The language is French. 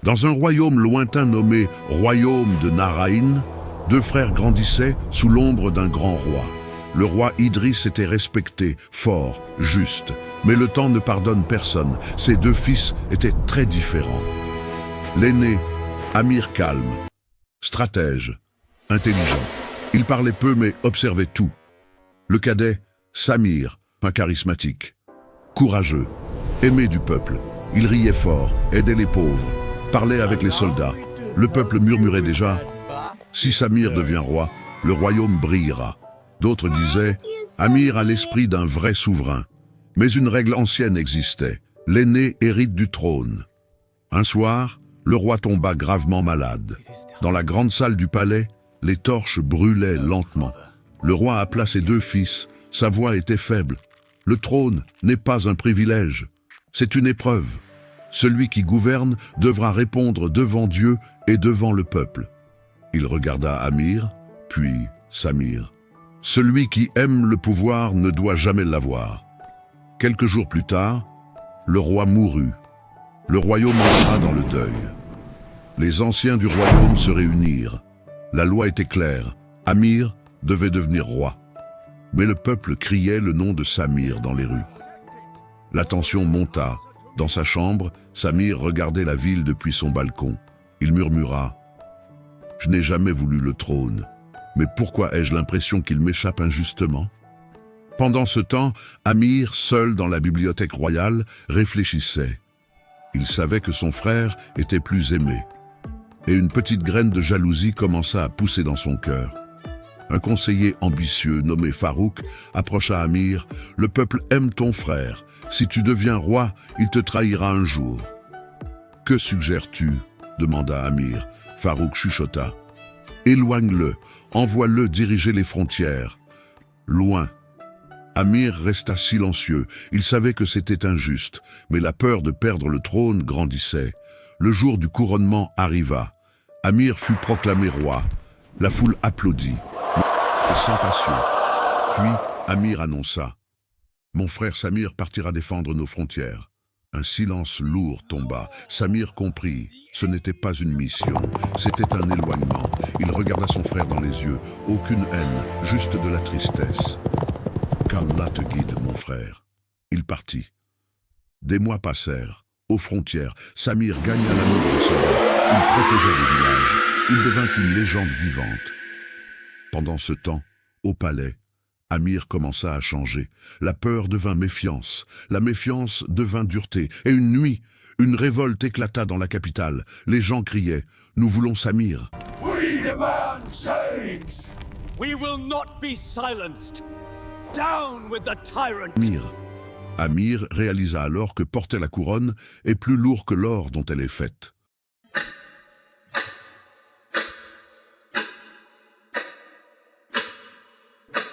Dans un royaume lointain nommé Royaume de Naraïn, deux frères grandissaient sous l'ombre d'un grand roi. Le roi Idriss était respecté, fort, juste. Mais le temps ne pardonne personne. Ses deux fils étaient très différents. L'aîné, Amir calme, stratège, intelligent. Il parlait peu mais observait tout. Le cadet, Samir, un charismatique, courageux, aimé du peuple. Il riait fort, aidait les pauvres, parlait avec les soldats. Le peuple murmurait déjà « Si Samir devient roi, le royaume brillera ». D'autres disaient « Amir a l'esprit d'un vrai souverain ». Mais une règle ancienne existait. L'aîné hérite du trône. Un soir, le roi tomba gravement malade. Dans la grande salle du palais, les torches brûlaient lentement. Le roi appela ses deux fils. Sa voix était faible. Le trône n'est pas un privilège. C'est une épreuve. Celui qui gouverne devra répondre devant Dieu et devant le peuple. Il regarda Amir, puis Samir. Celui qui aime le pouvoir ne doit jamais l'avoir. Quelques jours plus tard, le roi mourut. Le royaume entra dans le deuil. Les anciens du royaume se réunirent. La loi était claire. Amir devait devenir roi. Mais le peuple criait le nom de Samir dans les rues. La tension monta. Dans sa chambre, Samir regardait la ville depuis son balcon. Il murmura « Je n'ai jamais voulu le trône, mais pourquoi ai-je l'impression qu'il m'échappe injustement ?» Pendant ce temps, Amir, seul dans la bibliothèque royale, réfléchissait. Il savait que son frère était plus aimé. Et une petite graine de jalousie commença à pousser dans son cœur. Un conseiller ambitieux nommé Farouk approcha Amir. « Le peuple aime ton frère. Si tu deviens roi, il te trahira un jour. »« Que suggères-tu » demanda Amir. Farouk chuchota. « Éloigne-le, envoie-le diriger les frontières. » Loin. Amir resta silencieux. Il savait que c'était injuste, mais la peur de perdre le trône grandissait. Le jour du couronnement arriva. Amir fut proclamé roi. La foule applaudit, mais sans passion. Puis Amir annonça « Mon frère Samir partira défendre nos frontières. » Un silence lourd tomba. Samir comprit. Ce n'était pas une mission, c'était un éloignement. Il regarda son frère dans les yeux. Aucune haine, juste de la tristesse. « Qu'Allah te guide, mon frère. » Il partit. Des mois passèrent. Aux frontières, Samir gagna l'amour des soldats. Il protégea les villages. Il devint une légende vivante. Pendant ce temps, au palais, Amir commença à changer. La peur devint méfiance. La méfiance devint dureté. Et une nuit, une révolte éclata dans la capitale. Les gens criaient « Nous voulons Samir !» We demand change! We will not be silenced! Down with the tyrant! Amir réalisa alors que porter la couronne est plus lourd que l'or dont elle est faite.